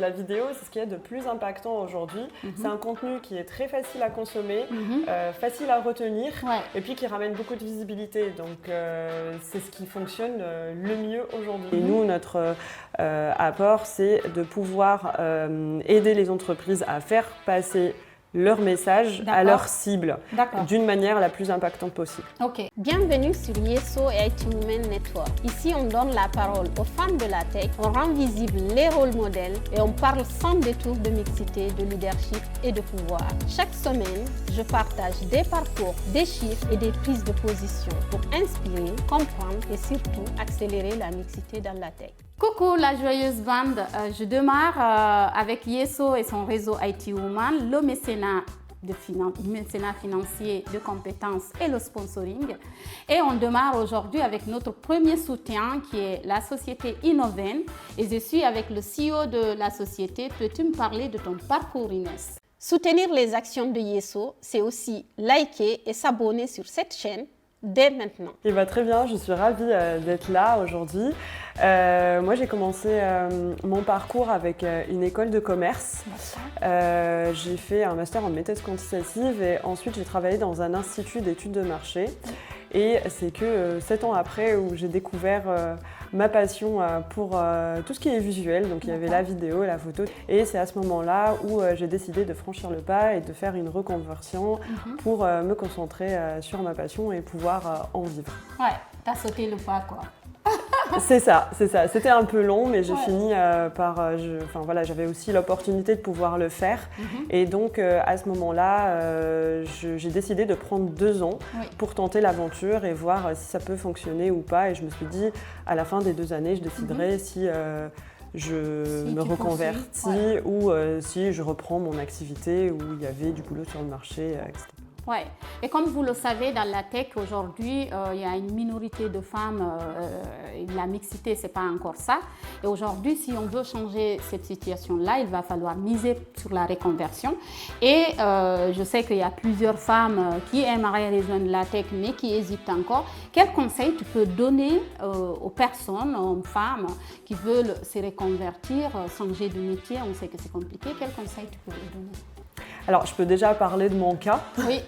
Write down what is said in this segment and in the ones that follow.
La vidéo, c'est ce qui est de plus impactant aujourd'hui. C'est un contenu qui est très facile à consommer, facile à retenir et puis qui ramène beaucoup de visibilité. Donc, c'est ce qui fonctionne le mieux aujourd'hui. Et nous, notre apport, c'est de pouvoir aider les entreprises à faire passer leur message à leur cible d'une manière la plus impactante possible. Ok, bienvenue sur Yeso et IT Women Network. Ici, on donne la parole aux femmes de la tech, on rend visible les rôles modèles et on parle sans détour de mixité, de leadership et de pouvoir. Chaque semaine, je partage des parcours, des chiffres et des prises de position pour inspirer, comprendre et surtout accélérer la mixité dans la tech. Coucou la joyeuse bande, je démarre avec Yeso et son réseau IT Woman, le mécénat financier de compétences et le sponsoring. Et on démarre aujourd'hui avec notre premier soutien qui est la société Innoven. Et je suis avec le CEO de la société. Peux-tu me parler de ton parcours, Inès? Soutenir les actions de Yeso, c'est aussi liker et s'abonner sur cette chaîne dès maintenant. Et très bien, je suis ravie d'être là aujourd'hui. Moi, j'ai commencé mon parcours avec une école de commerce. J'ai fait un master en méthode quantitative et ensuite j'ai travaillé dans un institut d'études de marché. Et c'est que 7 ans après où j'ai découvert ma passion pour tout ce qui est visuel. Donc il y avait la vidéo et la photo. Et c'est à ce moment-là où j'ai décidé de franchir le pas et de faire une reconversion pour me concentrer sur ma passion et pouvoir en vivre. Ouais, t'as sauté le pas quoi. C'est ça. C'était un peu long, mais j'ai fini par... j'avais aussi l'opportunité de pouvoir le faire. Et donc, à ce moment-là, j'ai décidé de prendre 2 ans pour tenter l'aventure et voir si ça peut fonctionner ou pas. Et je me suis dit, à la fin des 2 années, je déciderai si je me reconvertis ou si je reprends mon activité où il y avait du boulot sur le marché, etc. Ouais. Et comme vous le savez, dans la tech aujourd'hui, il y a une minorité de femmes, la mixité, c'est pas encore ça. Et aujourd'hui, si on veut changer cette situation-là, il va falloir miser sur la reconversion. Et je sais qu'il y a plusieurs femmes qui aimeraient rejoindre la tech, mais qui hésitent encore. Quel conseil tu peux donner aux personnes, aux femmes qui veulent se reconvertir, changer de métier? On sait que c'est compliqué. Quel conseil tu peux leur donner? Alors, je peux déjà parler de mon cas. Oui.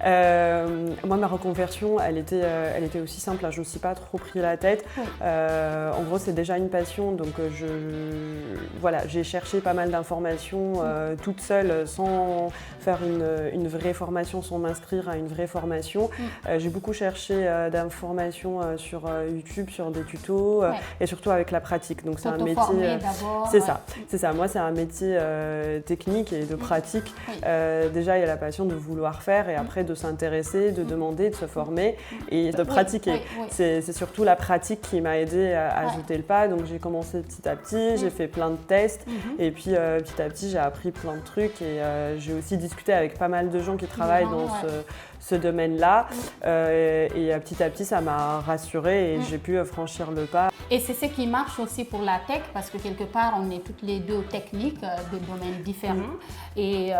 Moi, ma reconversion, elle était aussi simple. Je ne me suis pas trop pris la tête. En gros, c'est déjà une passion. Donc, j'ai cherché pas mal d'informations toute seule, sans faire une vraie formation, sans m'inscrire à une vraie formation. J'ai beaucoup cherché d'informations sur YouTube, sur des tutos et surtout avec la pratique. Donc, c'est un métier. C'est ça. Moi, c'est un métier technique et de pratique. Déjà, il y a la passion de vouloir faire et après de s'intéresser, de demander, de se former et de pratiquer. C'est surtout la pratique qui m'a aidée à sauter le pas. Donc, j'ai commencé petit à petit, j'ai fait plein de tests et puis petit à petit, j'ai appris plein de trucs et j'ai aussi discuté avec pas mal de gens qui travaillent dans ce domaine-là. Et petit à petit, ça m'a rassurée et j'ai pu franchir le pas. Et c'est ce qui marche aussi pour la tech parce que quelque part, on est toutes les deux techniques de domaines différents. Et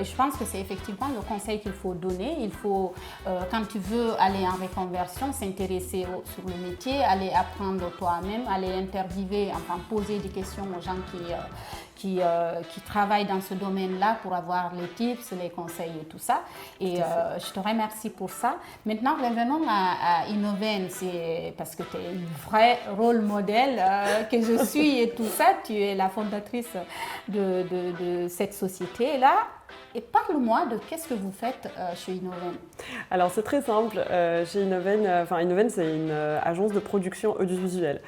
je pense que c'est effectivement le conseil qu'il faut donner. Il faut, quand tu veux aller en reconversion, s'intéresser sur le métier, aller apprendre toi-même, aller interviewer, enfin poser des questions aux gens qui travaillent dans ce domaine-là pour avoir les tips, les conseils et tout ça. Et je te remercie pour ça. Maintenant, revenons à Innoven, c'est parce que tu es une vraie rôle modèle que je suis et tout ça. Tu es la fondatrice de cette société-là. Et parle-moi de qu'est-ce que vous faites chez Innoven. Alors c'est très simple, chez Innoven, Innoven c'est une agence de production audiovisuelle.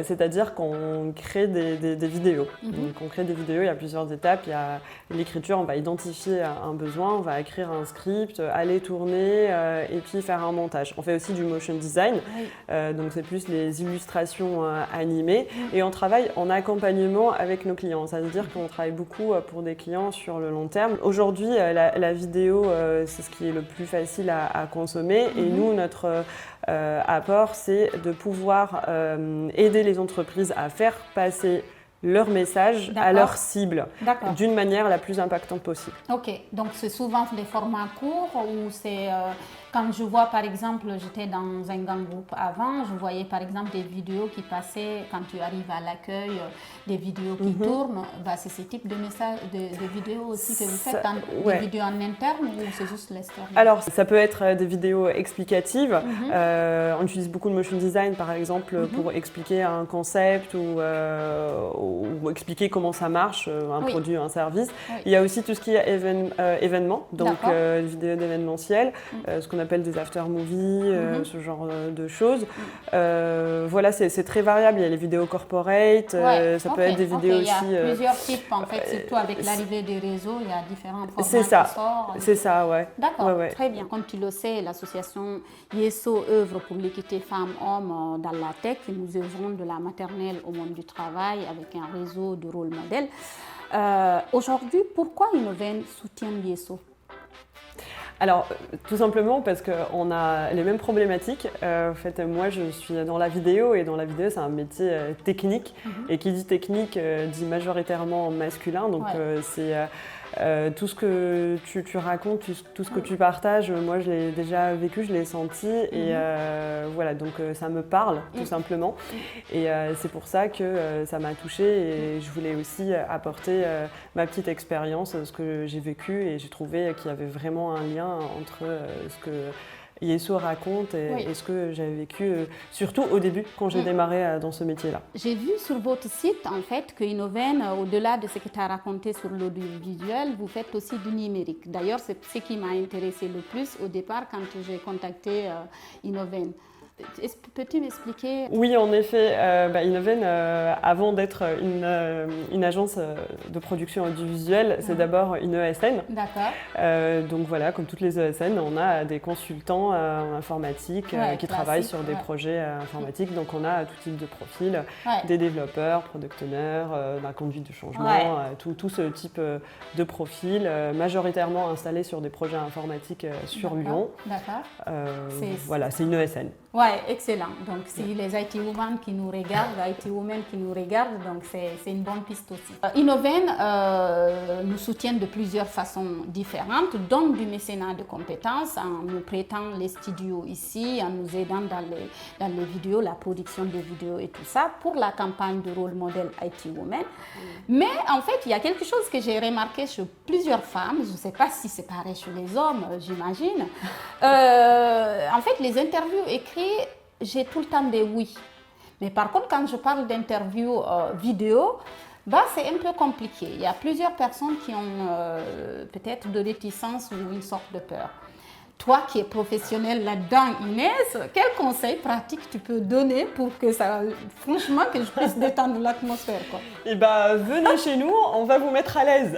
C'est-à-dire qu'on crée des vidéos. Donc on crée des vidéos, il y a plusieurs étapes. Il y a l'écriture, on va identifier un besoin, on va écrire un script, aller tourner et puis faire un montage. On fait aussi du motion design, donc c'est plus les illustrations animées. Et on travaille en accompagnement avec nos clients. Ça veut dire qu'on travaille beaucoup pour des clients sur le long terme. Aujourd'hui, la vidéo, c'est ce qui est le plus facile à consommer. Et nous, notre apport, c'est de pouvoir aider les entreprises à faire passer leur message à leur cible d'une manière la plus impactante possible. Ok, donc c'est souvent des formats courts ou c'est Quand je vois par exemple, j'étais dans un grand groupe avant, je voyais par exemple des vidéos qui passaient quand tu arrives à l'accueil, des vidéos qui tournent. Bah, c'est ce type de messages, de vidéos aussi que vous faites, des vidéos en interne ou c'est juste les stories? Alors, ça peut être des vidéos explicatives. On utilise beaucoup de motion design par exemple pour expliquer un concept ou expliquer comment ça marche, un produit, un service. Il y a aussi tout ce qui est événements, donc les vidéos d'événementiel, ce qu'on appelle des after-movies, ce genre de choses. Voilà, c'est très variable. Il y a les vidéos corporate, ça peut être des vidéos aussi. Il y a plusieurs types en fait, surtout avec l'arrivée des réseaux, il y a différents formats qui sortent. C'est ça, ouais. D'accord, très bien. Comme tu le sais, l'association YESO œuvre pour l'équité femmes-hommes dans la tech. Nous œuvrons de la maternelle au monde du travail avec un réseau de rôle modèles. Aujourd'hui, pourquoi Innoven soutient YESO? Alors, tout simplement parce qu'on a les mêmes problématiques. En fait, moi, je suis dans la vidéo et dans la vidéo, c'est un métier technique. Et qui dit technique dit majoritairement masculin. Donc, c'est tout ce que tu racontes, tout ce que tu partages, moi, je l'ai déjà vécu, je l'ai senti. Et voilà, donc ça me parle, tout simplement. Et c'est pour ça que ça m'a touchée et je voulais aussi apporter ma petite expérience, ce que j'ai vécu. Et j'ai trouvé qu'il y avait vraiment un lien entre ce que YESO raconte et ce que j'avais vécu, surtout au début, quand j'ai démarré dans ce métier-là. J'ai vu sur votre site, en fait, que Innoven, au-delà de ce que tu as raconté sur l'audiovisuel, vous faites aussi du numérique. D'ailleurs, c'est ce qui m'a intéressé le plus au départ quand j'ai contacté Innoven. Peux-tu m'expliquer? Oui, en effet, Innoven, avant d'être une agence de production audiovisuelle, c'est d'abord une ESN. D'accord. Donc voilà, comme toutes les ESN, on a des consultants en informatique qui travaillent sur des projets informatiques. Donc on a tout type de profils, des développeurs, product owners, la conduite du changement, tout ce type de profils, majoritairement installés sur des projets informatiques sur Lyon. D'accord. Voilà, c'est une ESN. Ouais, excellent. Donc, si les IT Women qui nous regardent, donc c'est une bonne piste aussi. Innoven nous soutient de plusieurs façons différentes, donc du mécénat de compétences, en nous prêtant les studios ici, en nous aidant dans les vidéos, la production des vidéos et tout ça, pour la campagne de rôle modèle IT Women. Mais en fait, il y a quelque chose que j'ai remarqué chez plusieurs femmes, je ne sais pas si c'est pareil chez les hommes, j'imagine. En fait, les interviews écrites, j'ai tout le temps des oui. Mais par contre, quand je parle d'interviews vidéo, c'est un peu compliqué. Il y a plusieurs personnes qui ont peut-être de réticence ou une sorte de peur. Toi qui es professionnelle là-dedans, Inès, quel conseil pratique tu peux donner pour que ça, franchement, que je puisse détendre l'atmosphère, quoi? Eh bien, venez chez nous, on va vous mettre à l'aise.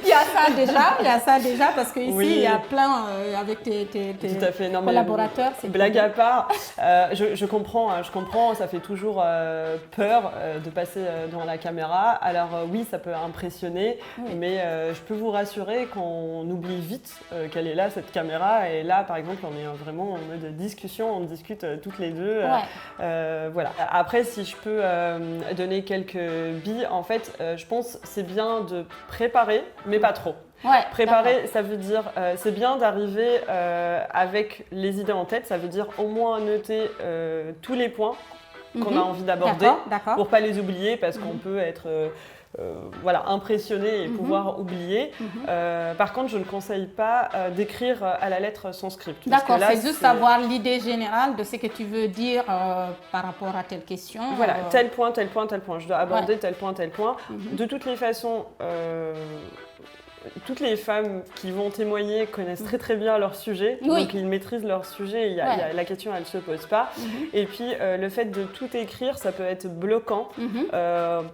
Il y a ça déjà, parce qu'ici, il y a plein avec tes tout à fait. Non, collaborateurs. Blague à part, je comprends, ça fait toujours peur de passer devant la caméra. Alors oui, ça peut impressionner, mais je peux vous rassurer qu'on oublie vite qu'elle est là, cette caméra. Et là, par exemple, on est vraiment en mode discussion, on discute toutes les deux. Voilà. Après, si je peux donner quelques billes, en fait, je pense que c'est bien de préparer, mais pas trop. Préparer, ça veut dire, c'est bien d'arriver avec les idées en tête, ça veut dire au moins noter tous les points qu'on a envie d'aborder pour ne pas les oublier parce qu'on peut être impressionné et pouvoir oublier. Par contre, je ne conseille pas d'écrire à la lettre son script. D'accord, c'est juste avoir l'idée générale de ce que tu veux dire par rapport à telle question. Voilà, tel point, tel point, tel point. Je dois aborder tel point, tel point. De toutes les façons, toutes les femmes qui vont témoigner connaissent très très bien leur sujet, donc ils maîtrisent leur sujet, la question elle ne se pose pas. Et puis le fait de tout écrire, ça peut être bloquant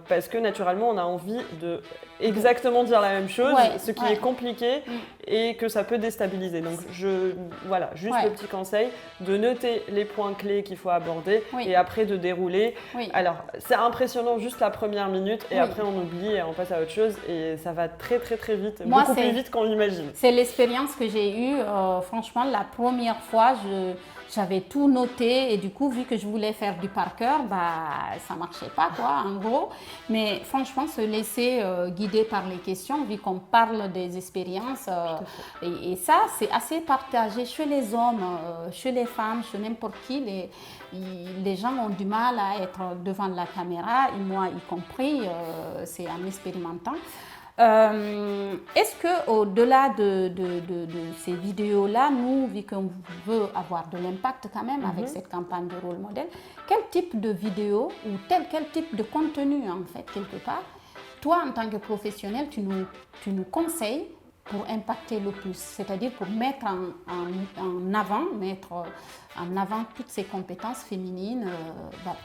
parce que naturellement on a envie de exactement dire la même chose, ce qui est compliqué et que ça peut déstabiliser. Donc voilà, juste le petit conseil de noter les points clés qu'il faut aborder et après de dérouler. Alors c'est impressionnant juste la première minute et après on oublie et on passe à autre chose et ça va très très très vite vite, beaucoup plus vite qu'on l'imagine. C'est l'expérience que j'ai eue. Franchement, la première fois, j'avais tout noté et du coup, vu que je voulais faire du par cœur, ça marchait pas, quoi, en gros. Mais franchement, se laisser guider par les questions, vu qu'on parle des expériences, et ça, c'est assez partagé chez les hommes, chez les femmes, chez n'importe qui. Les gens ont du mal à être devant la caméra, et moi y compris, c'est en expérimentant. Est-ce qu'au-delà de ces vidéos-là, nous, vu qu'on veut avoir de l'impact quand même avec cette campagne de rôle modèle, quel type de vidéo ou quel type de contenu, en fait, quelque part, toi, en tant que professionnel, tu nous conseilles pour impacter le plus, c'est-à-dire pour mettre en avant toutes ces compétences féminines.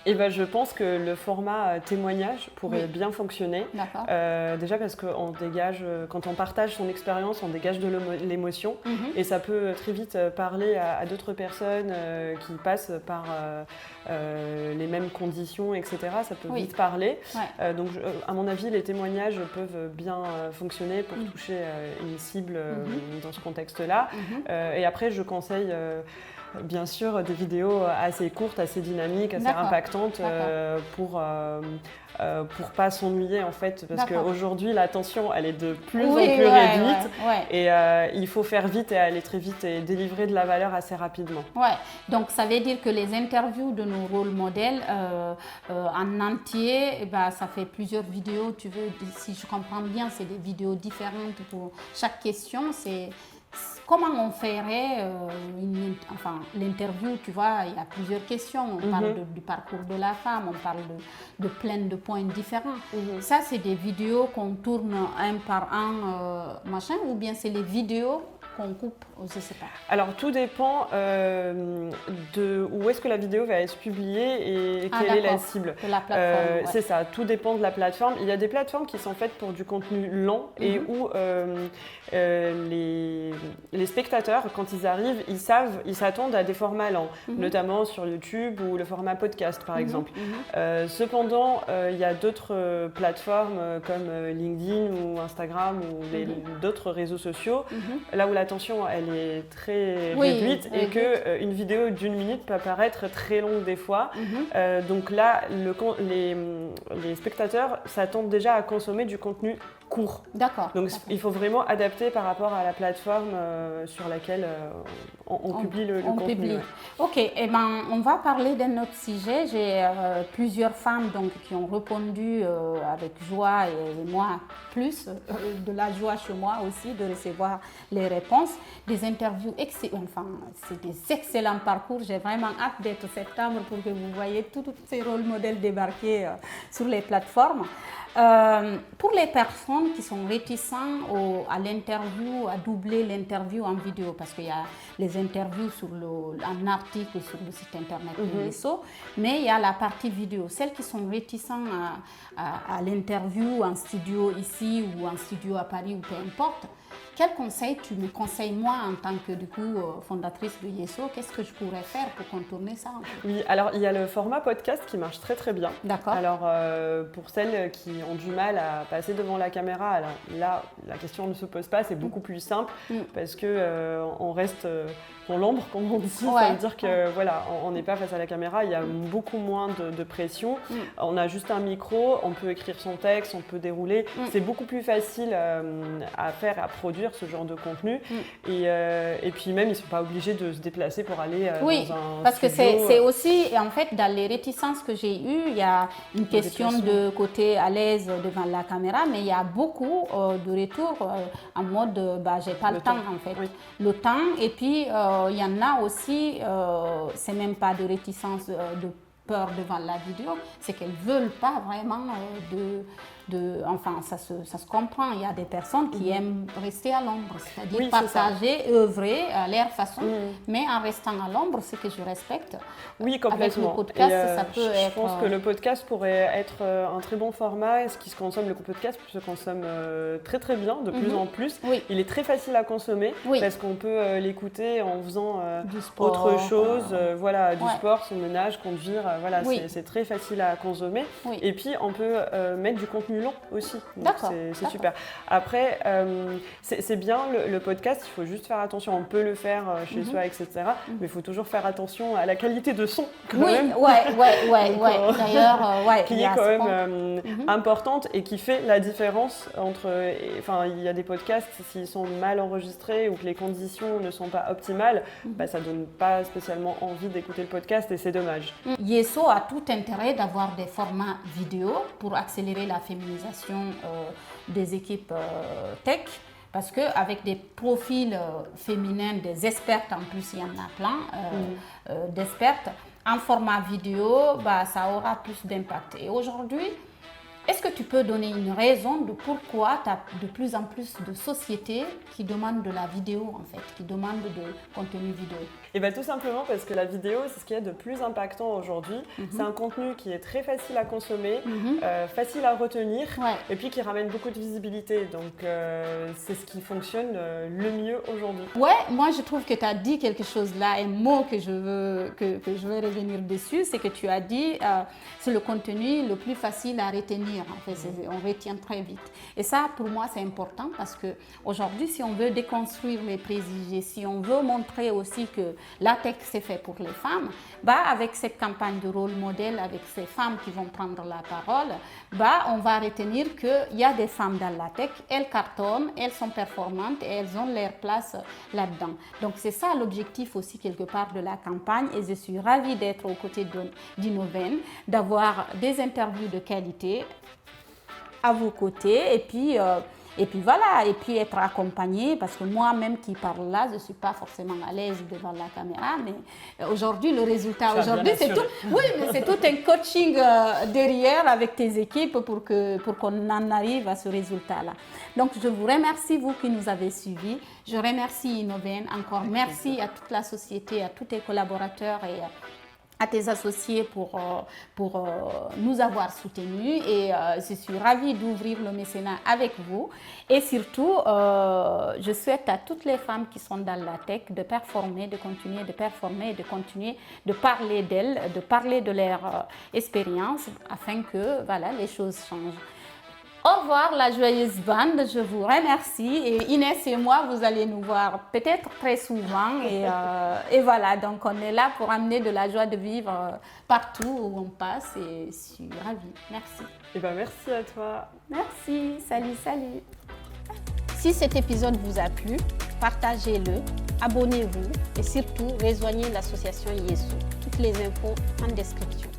Et je pense que le format témoignage pourrait bien fonctionner. Déjà parce qu'on dégage, quand on partage son expérience, on dégage de l'émotion et ça peut très vite parler à d'autres personnes qui passent par les mêmes conditions, etc. Ça peut vite parler. Donc, à mon avis, les témoignages peuvent bien fonctionner pour toucher une cible dans ce contexte-là. Et après, je conseille bien sûr des vidéos assez courtes, assez dynamiques, assez impactantes pour pas s'ennuyer en fait, parce qu'aujourd'hui l'attention elle est de plus en plus réduite et il faut faire vite et aller très vite et délivrer de la valeur assez rapidement. Donc ça veut dire que les interviews de nos rôles modèles en entier, ça fait plusieurs vidéos, si je comprends bien, c'est des vidéos différentes pour chaque question. Comment on ferait l'interview, tu vois, il y a plusieurs questions. On parle du parcours de la femme, on parle de plein de points différents. Ça, c'est des vidéos qu'on tourne un par un, ou bien c'est les vidéos qu'on coupe, je ne sais pas. Alors, tout dépend de où est-ce que la vidéo va être publiée et quelle est la cible. De la plateforme, C'est ça, tout dépend de la plateforme. Il y a des plateformes qui sont faites pour du contenu lent et où les spectateurs, quand ils arrivent, ils s'attendent à des formats lents, notamment sur YouTube ou le format podcast, par exemple. Cependant, il y a d'autres plateformes comme LinkedIn ou Instagram ou d'autres réseaux sociaux, là où l'attention elle est très réduite et qu'une vidéo d'une minute peut paraître très longue des fois. Donc là, les spectateurs s'attendent déjà à consommer du contenu court. Donc il faut vraiment adapter par rapport à la plateforme sur laquelle on publie le contenu. Ok, on va parler d'un autre sujet. J'ai plusieurs femmes qui ont répondu avec joie et moi plus, de la joie chez moi aussi de recevoir les réponses. Des interviews c'est des excellents parcours. J'ai vraiment hâte d'être septembre pour que vous voyez tous ces rôles modèles débarquer sur les plateformes. Pour les personnes qui sont réticentes à l'interview, à doubler l'interview en vidéo, parce qu'il y a les interviews en article sur le site internet de l'ESSO, mais il y a la partie vidéo. Celles qui sont réticentes à l'interview en studio ici ou en studio à Paris ou peu importe, quel conseil tu me conseilles, moi, en tant que fondatrice de Yesso? Qu'est-ce que je pourrais faire pour contourner ça? Oui, alors il y a le format podcast qui marche très très bien. Alors pour celles qui ont du mal à passer devant la caméra, alors là la question ne se pose pas, c'est beaucoup plus simple parce que on reste dans l'ombre, comme on dit. Ça veut dire que on n'est pas face à la caméra, il y a beaucoup moins de pression. On a juste un micro, on peut écrire son texte, on peut dérouler. C'est beaucoup plus facile à faire, à produire ce genre de contenu et puis même ils ne sont pas obligés de se déplacer pour aller dans un parce studio. Que c'est aussi, en fait, dans les réticences que j'ai eues, il y a une question de côté à l'aise devant la caméra, mais il y a beaucoup de retours en mode j'ai pas le temps en fait. Le temps, et puis il y en a aussi, c'est même pas de réticence de peur devant la vidéo, c'est qu'elles ne veulent pas vraiment ça se comprend. Il y a des personnes qui aiment rester à l'ombre, c'est-à-dire partager, œuvrer à leur façon, mais en restant à l'ombre, ce que je respecte. Oui, complètement. Avec le podcast, ça peut être... Je pense que le podcast pourrait être un très bon format. Ce qui se consomme, le podcast se consomme très très bien, de plus en plus. Il est très facile à consommer parce qu'on peut l'écouter en faisant autre chose, du sport, son ménage, conduire. C'est très facile à consommer. Et puis, on peut mettre du contenu contenu long aussi. D'accord. C'est super. Après, c'est bien le podcast, il faut juste faire attention. On peut le faire chez soi, etc. Mais il faut toujours faire attention à la qualité de son quand même. D'ailleurs, qui est quand même importante et qui fait la différence entre... Enfin, il y a des podcasts, s'ils sont mal enregistrés ou que les conditions ne sont pas optimales, ça ne donne pas spécialement envie d'écouter le podcast et c'est dommage. Yeso a tout intérêt d'avoir des formats vidéo pour accélérer la féminisation des équipes tech. Parce qu'avec des profils féminins, des expertes, en plus il y en a plein d'expertes, en format vidéo, ça aura plus d'impact. Et aujourd'hui, est-ce que tu peux donner une raison de pourquoi tu as de plus en plus de sociétés qui demandent de la vidéo, en fait, qui demandent de contenu vidéo? Et tout simplement parce que la vidéo, c'est ce qu'il y a de plus impactant aujourd'hui. C'est un contenu qui est très facile à consommer, facile à retenir, et puis qui ramène beaucoup de visibilité. Donc, c'est ce qui fonctionne le mieux aujourd'hui. Ouais, moi je trouve que tu as dit quelque chose là, un mot que je veux revenir dessus, c'est que tu as dit c'est le contenu le plus facile à retenir. En fait, on retient très vite. Et ça, pour moi, c'est important parce qu'aujourd'hui, si on veut déconstruire les préjugés, si on veut montrer aussi que la tech, c'est fait pour les femmes, avec cette campagne de rôle modèle, avec ces femmes qui vont prendre la parole, on va retenir qu'il y a des femmes dans la tech, elles cartonnent, elles sont performantes et elles ont leur place là-dedans. Donc, c'est ça l'objectif aussi quelque part de la campagne et je suis ravie d'être aux côtés d'Innoven, d'avoir des interviews de qualité à vos côtés et puis voilà, et puis être accompagnée parce que moi-même qui parle là, je ne suis pas forcément à l'aise devant la caméra, mais aujourd'hui, le résultat, c'est tout. Oui, mais c'est tout un coaching derrière avec tes équipes pour qu'on en arrive à ce résultat-là. Donc, je vous remercie, vous qui nous avez suivis. Je remercie Innoven. Encore merci à toute la société, à tous tes collaborateurs et à tes associés pour nous avoir soutenus et je suis ravie d'ouvrir le mécénat avec vous et surtout je souhaite à toutes les femmes qui sont dans la tech de performer, de continuer de performer et de continuer de parler d'elles, de parler de leur expérience afin que les choses changent. Au revoir la joyeuse bande, je vous remercie et Inès et moi, vous allez nous voir peut-être très souvent et voilà, donc on est là pour amener de la joie de vivre partout où on passe et je suis ravie. Merci. Merci à toi. Merci, salut. Si cet épisode vous a plu, partagez-le, abonnez-vous et surtout rejoignez l'association Yeso. Toutes les infos en description.